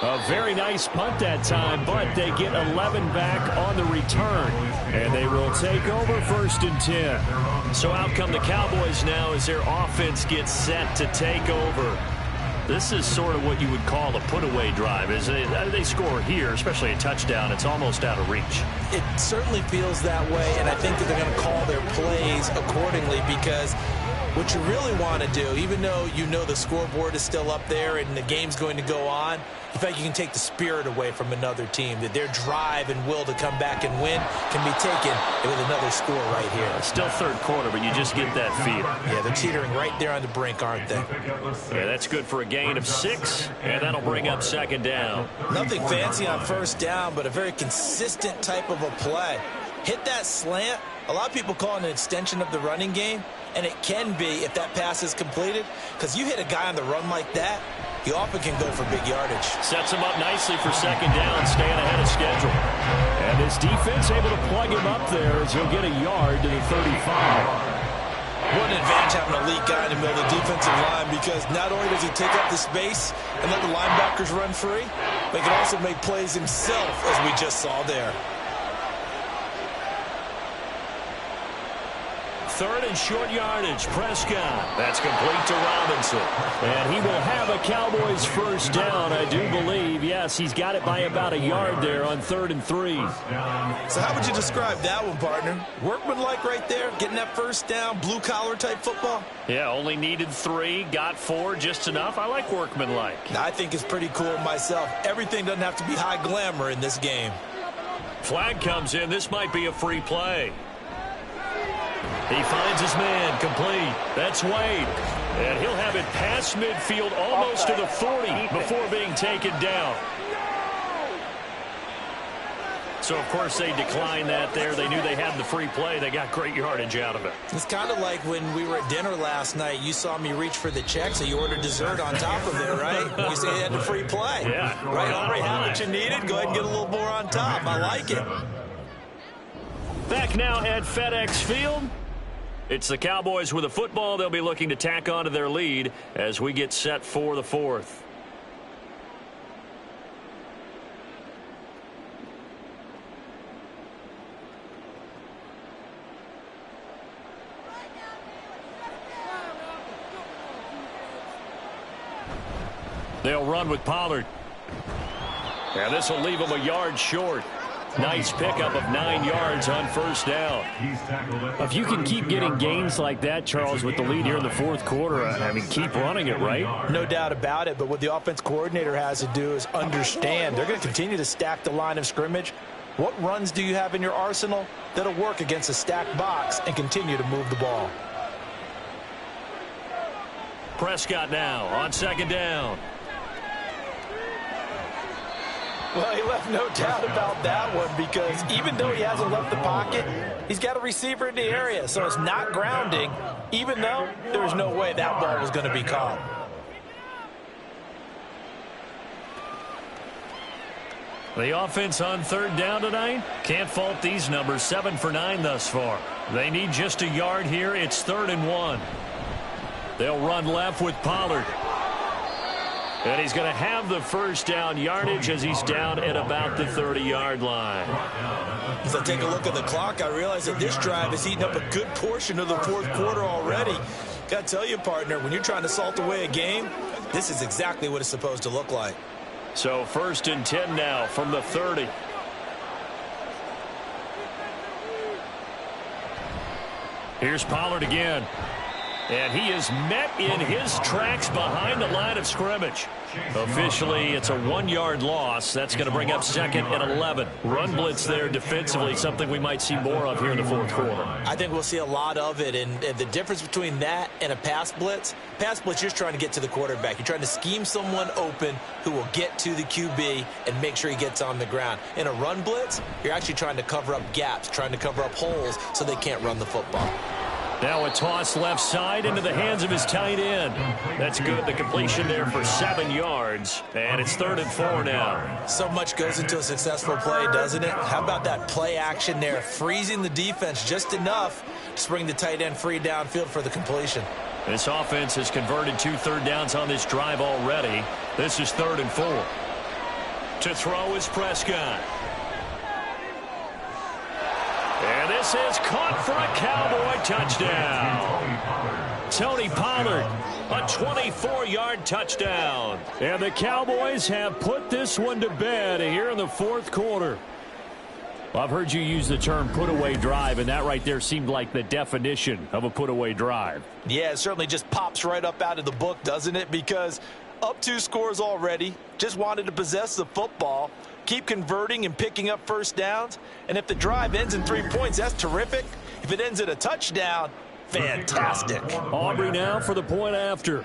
A very nice punt that time, but they get 11 back on the return. And they will take over 1st and 10. So out come the Cowboys now as their offense gets set to take over. This is sort of what you would call a put-away drive. As they score here, especially a touchdown, it's almost out of reach. It certainly feels that way, and I think that they're going to call their plays accordingly, because what you really want to do, even though you know the scoreboard is still up there and the game's going to go on, in fact, you can take the spirit away from another team, that their drive and will to come back and win can be taken with another score right here. Still 3rd quarter, but you just get that feel. Yeah, they're teetering right there on the brink, aren't they? Yeah, that's good for a gain of 6, and that'll bring up 2nd down. Nothing fancy on 1st down, but a very consistent type of a play. Hit that slant. A lot of people call it an extension of the running game, and it can be if that pass is completed, because you hit a guy on the run like that, he often can go for big yardage. Sets him up nicely for 2nd down, staying ahead of schedule. And his defense able to plug him up there as he'll get a yard to the 35. What an advantage having an elite guy in the middle of the defensive line, because not only does he take up the space and let the linebackers run free, but he can also make plays himself, as we just saw there. 3rd and short yardage. Prescott. That's complete to Robinson. And he will have a Cowboys 1st down, I do believe. Yes, he's got it by about a yard there on 3rd and 3. So how would you describe that one, partner? Workmanlike right there, getting that 1st down, blue-collar type football? Yeah, only needed 3, got 4, just enough. I like workmanlike. I think it's pretty cool myself. Everything doesn't have to be high glamour in this game. Flag comes in. This might be a free play. He finds his man, complete. That's Wade. And he'll have it past midfield, almost to the 40 before being taken down. So, of course, they declined that there. They knew they had the free play. They got great yardage out of it. It's kind of like when we were at dinner last night. You saw me reach for the check, so you ordered dessert on top of it, right? You say you had the free play. Yeah. Right, already had what you needed. Go ahead and get a little more on top. I like it. Back now at FedEx Field. It's the Cowboys with a football. They'll be looking to tack on to their lead as we get set for the 4th. They'll run with Pollard. And this will leave them a yard short. Nice pickup of 9 yards on 1st down. If you can keep getting gains like that, Charles, with the lead here in the 4th quarter, I mean, keep running it, right? No doubt about it, but what the offense coordinator has to do is understand they're going to continue to stack the line of scrimmage. What runs do you have in your arsenal that'll work against a stacked box and continue to move the ball? Prescott now on 2nd down. Well, he left no doubt about that one, because even though he hasn't left the pocket, he's got a receiver in the area, so it's not grounding, even though there was no way that ball was going to be caught. The offense on 3rd down tonight, can't fault these numbers, 7 for 9 thus far. They need just a yard here. It's 3rd and 1. They'll run left with Pollard. And he's going to have the 1st down yardage as he's down at about the 30-yard line. As I take a look at the clock, I realize that this drive is eating up a good portion of the 4th quarter already. Got to tell you, partner, when you're trying to salt away a game, this is exactly what it's supposed to look like. So 1st and 10 now from the 30. Here's Pollard again. And he is met in his tracks behind the line of scrimmage. Officially, it's a 1-yard loss. That's going to bring up 2nd and 11. Run blitz there defensively, something we might see more of here in the 4th quarter. I think we'll see a lot of it, and the difference between that and a pass blitz, you're just trying to get to the quarterback. You're trying to scheme someone open who will get to the QB and make sure he gets on the ground. In a run blitz, you're actually trying to cover up gaps, trying to cover up holes so they can't run the football. Now a toss left side into the hands of his tight end. That's good. The completion there for 7 yards. And it's 3rd and 4 now. So much goes into a successful play, doesn't it? How about that play action there? Freezing the defense just enough to bring the tight end free downfield for the completion. This offense has converted 2 third downs on this drive already. This is 3rd and 4. To throw is Prescott. And this is caught for a Cowboy touchdown. Tony Pollard, a 24-yard touchdown. And the Cowboys have put this one to bed here in the 4th quarter. Well, I've heard you use the term put-away drive, and that right there seemed like the definition of a put-away drive. Yeah, it certainly just pops right up out of the book, doesn't it? Because up 2 scores already, just wanted to possess the football, keep converting and picking up first downs. And if the drive ends in 3 points, that's terrific. If it ends in a touchdown, fantastic. Aubrey now for the point after.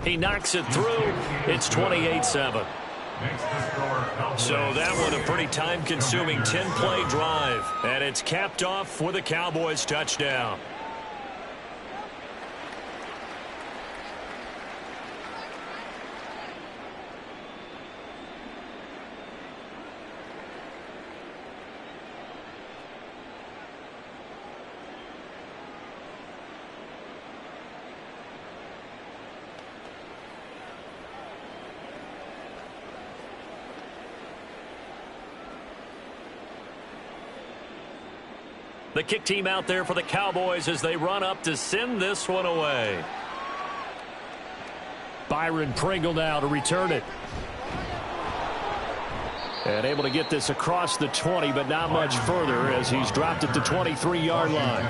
He knocks it through. It's 28-7. So that one a pretty time-consuming 10-play drive. And it's capped off with a Cowboys touchdown. The kick team out there for the Cowboys as they run up to send this one away. Byron Pringle now to return it. And able to get this across the 20, but not much further as he's dropped it to 23-yard line.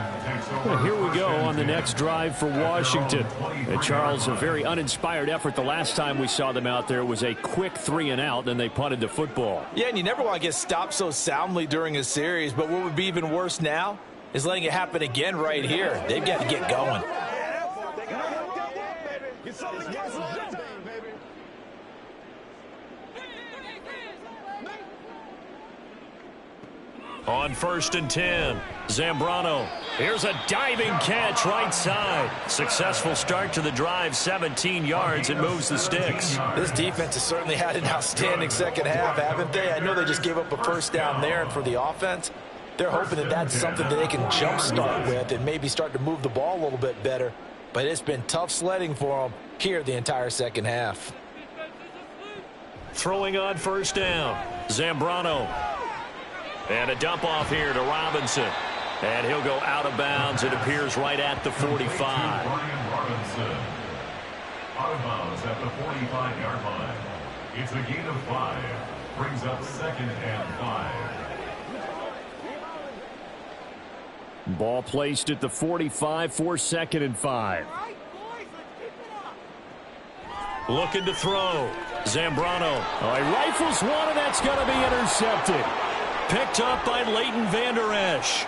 Well, here we go on the next drive for Washington. And Charles, a very uninspired effort. The last time we saw them out there was a quick 3-and-out, then they punted the football. Yeah, and you never want to get stopped so soundly during a series, but what would be even worse now is letting it happen again right here. They've got to get going. On 1st and 10, Zambrano. Here's a diving catch right side. Successful start to the drive, 17 yards, and moves the sticks. This defense has certainly had an outstanding second half, haven't they? I know they just gave up a first down there, and for the offense, they're hoping that that's something that they can jumpstart with and maybe start to move the ball a little bit better. But it's been tough sledding for them here the entire second half. Throwing on 1st down, Zambrano. And a dump off here to Robinson. And he'll go out of bounds. It appears right at the 45. Robinson. Out of bounds at the 45-yard line. It's a gain of 5. Brings up 2nd and 5. Ball placed at the 45 for 2nd and 5. Looking to throw. Zambrano. Oh, he rifles one, and that's going to be intercepted. Picked up by Leighton Vander Esch.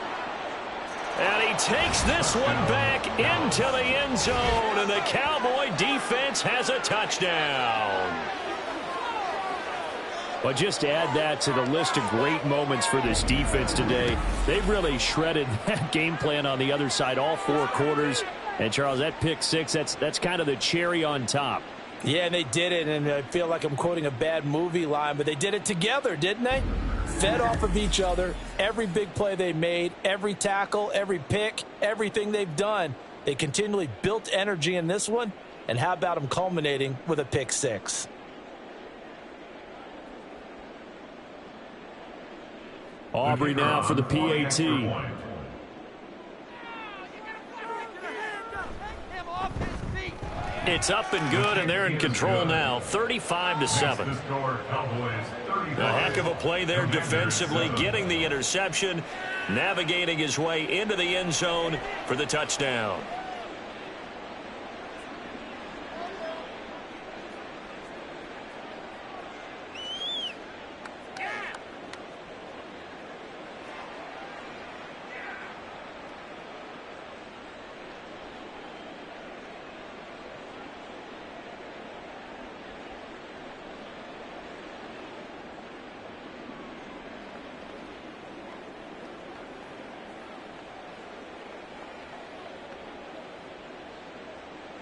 And he takes this one back into the end zone, and the Cowboy defense has a touchdown. But just to add that to the list of great moments for this defense today, they've really shredded that game plan on the other side all 4 quarters. And, Charles, that pick 6, that's kind of the cherry on top. Yeah, and they did it, and I feel like I'm quoting a bad movie line, but they did it together, didn't they? Fed off of each other, every big play they made, every tackle, every pick, everything they've done. They continually built energy in this one, and how about them culminating with a pick 6? Aubrey now for the PAT. It's up and good, and they're in control now, 35-7. A heck of a play there defensively, getting the interception, navigating his way into the end zone for the touchdown.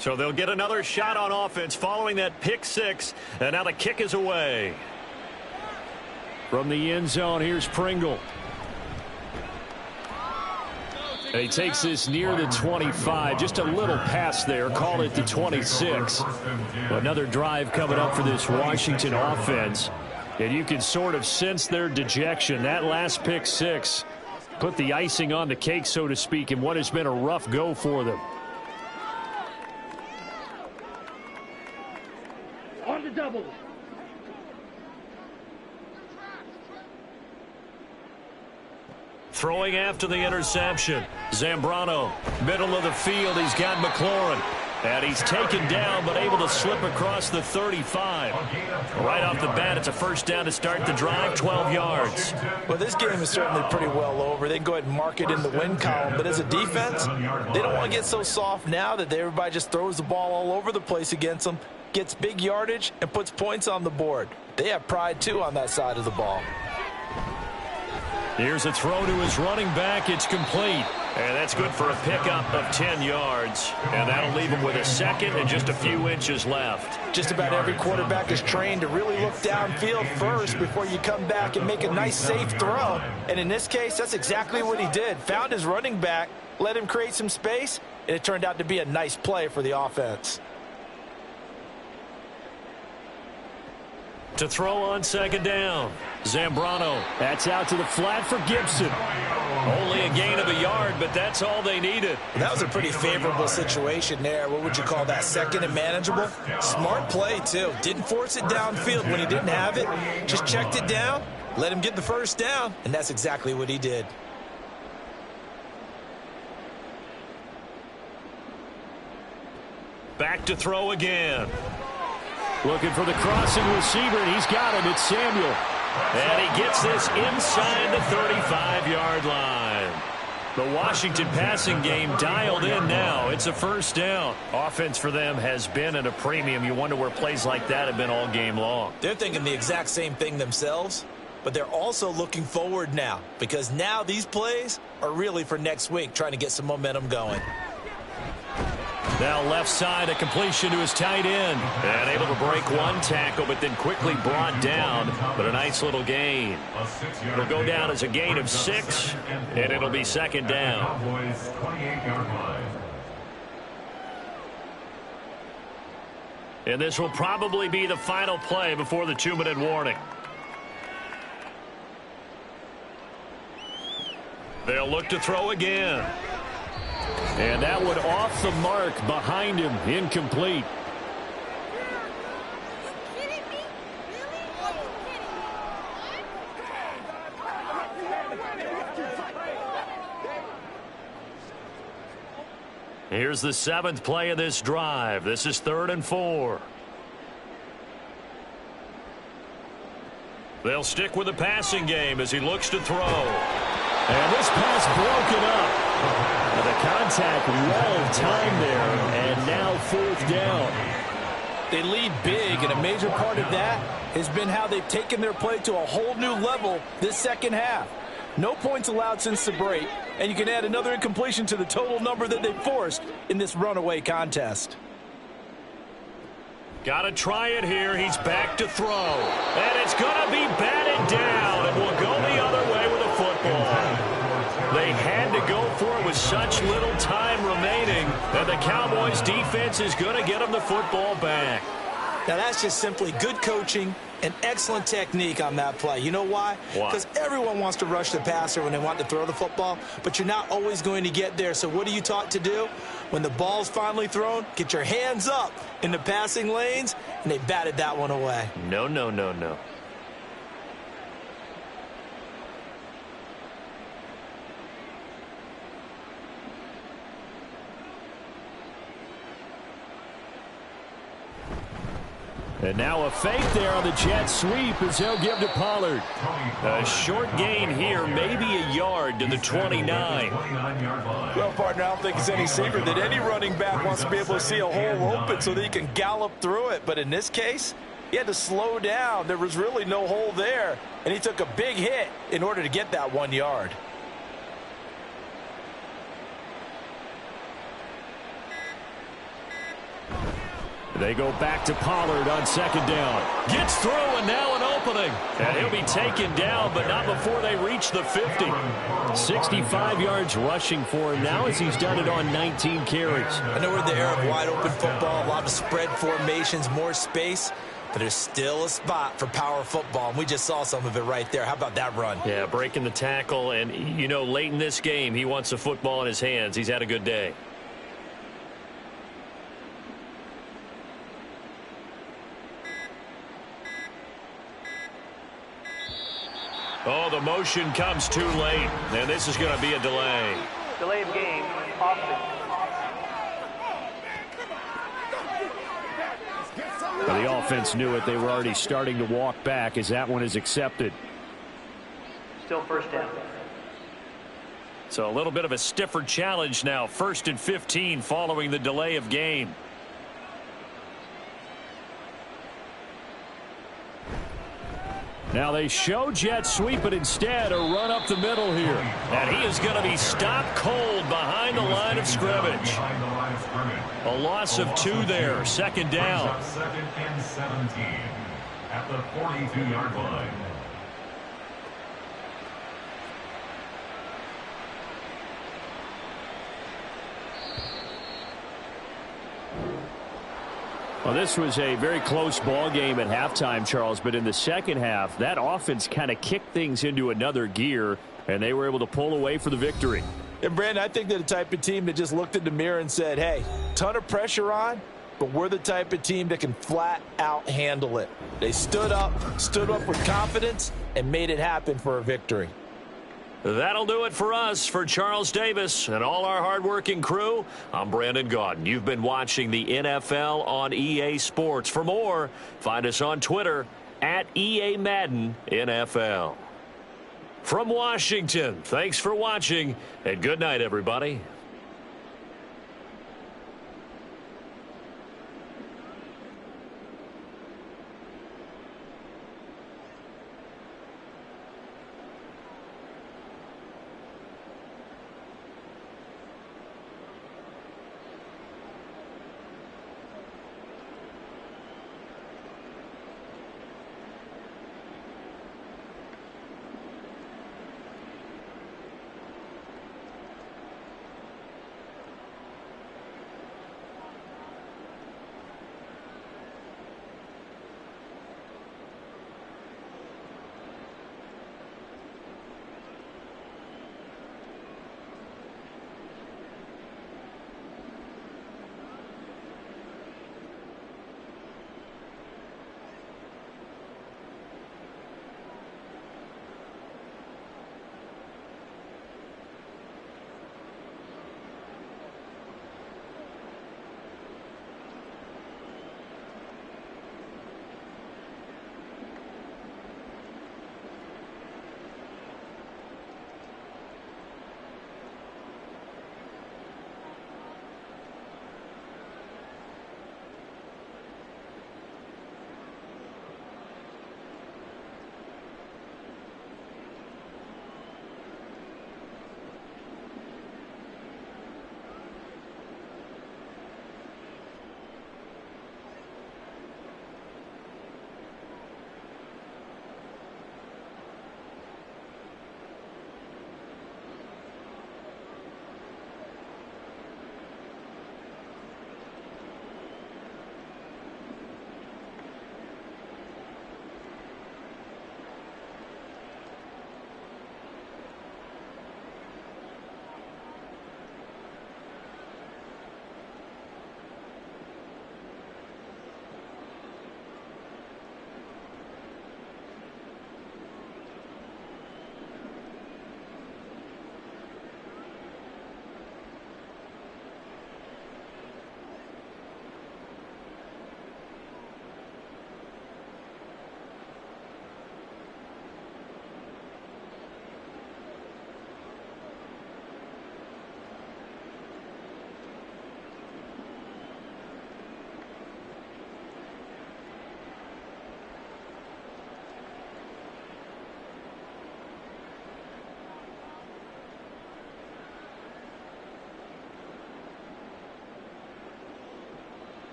So they'll get another shot on offense following that pick six, and now the kick is away. From the end zone, here's Pringle. And he takes this near the 25, just a little pass there, call it the 26. Another drive coming up for this Washington offense, and you can sort of sense their dejection. That last pick six put the icing on the cake, so to speak, in what has been a rough go for them. On the double. Throwing after the interception. Zambrano, middle of the field. He's got McLaurin. And he's taken down, but able to slip across the 35. Right off the bat, it's a first down to start the drive, 12 yards. Well, this game is certainly pretty well over. They can go ahead and mark it in the win column. But as a defense, they don't want to get so soft now that everybody just throws the ball all over the place against them, gets big yardage, and puts points on the board. They have pride, too, on that side of the ball. Here's a throw to his running back. It's complete. And that's good for a pickup of 10 yards. And that'll leave him with a second and just a few inches left. Just about every quarterback is trained to really look downfield first before you come back and make a nice, safe throw. And in this case, that's exactly what he did. Found his running back, let him create some space, and it turned out to be a nice play for the offense. To throw on second down. Zambrano. That's out to the flat for Gibson. Only a gain of a yard, but that's all they needed. That was a pretty favorable situation there. What would you call that? Second and manageable? Smart play, too. Didn't force it downfield when he didn't have it. Just checked it down, let him get the first down, and that's exactly what he did. Back to throw again. Looking for the crossing receiver, and he's got him. It's Samuel. And he gets this inside the 35-yard line. The Washington passing game dialed in now. It's a first down. Offense for them has been at a premium. You wonder where plays like that have been all game long. They're thinking the exact same thing themselves, but they're also looking forward now because now these plays are really for next week, trying to get some momentum going. Now left side, a completion to his tight end. And able to break one tackle, but then quickly brought down. But a nice little gain. It'll go down as a gain of 6, and it'll be second down. And this will probably be the final play before the 2-minute warning. They'll look to throw again. And that one off the mark behind him, incomplete. Here's the 7th play of this drive. This is 3rd and 4. They'll stick with the passing game as he looks to throw. And this pass broken up. The contact well timed there, and now 4th down. They lead big, and a major part of that has been how they've taken their play to a whole new level this second half. No points allowed since the break, and you can add another incompletion to the total number that they forced in this runaway contest. Got to try it here. He's back to throw. And it's going to be batted down, and will go the other way with a football. They had to go for it with such little time remaining, and the Cowboys defense is going to get them the football back. Now that's just simply good coaching and excellent technique on that play. You know why? Because everyone wants to rush the passer when they want to throw the football, but you're not always going to get there. So what are you taught to do? when the ball's finally thrown, get your hands up in the passing lanes, and they batted that one away. No, no, no, no. And now a fake there on the jet sweep as he'll give to Pollard. A short gain here, maybe a yard to the 29. Well, partner, I don't think it's any secret that any running back wants to be able to see a hole open so that he can gallop through it. But in this case, he had to slow down. There was really no hole there, and he took a big hit in order to get that 1 yard. They go back to Pollard on second down. Gets through, and now an opening. And he'll be taken down, but not before they reach the 50. 65 yards rushing for him now as he's done it on 19 carries. I know we're in the era of wide-open football, a lot of spread formations, more space, but there's still a spot for power football, and we just saw some of it right there. How about that run? Yeah, breaking the tackle, and, you know, late in this game, he wants the football in his hands. He's had a good day. Oh, the motion comes too late, and this is going to be a delay. Delay of game, offense. Well, the offense knew it. They were already starting to walk back as that one is accepted. Still first down. So a little bit of a stiffer challenge now. 1st and 15 following the delay of game. Now they show jet sweep, but instead a run up the middle here. And he is going to be stopped cold behind the line of scrimmage. A loss of 2 there. 2nd down. 2nd and 17 at the 42-yard line. Well, this was a very close ball game at halftime, Charles, but in the second half, that offense kind of kicked things into another gear, and they were able to pull away for the victory. And, Brandon, I think they're the type of team that just looked in the mirror and said, hey, ton of pressure on, but we're the type of team that can flat out handle it. They stood up with confidence, and made it happen for a victory. That'll do it for us. For Charles Davis and all our hardworking crew, I'm Brandon Gaudin. You've been watching the NFL on EA Sports. For more, find us on Twitter at EA Madden NFL. From Washington, thanks for watching, and good night, everybody.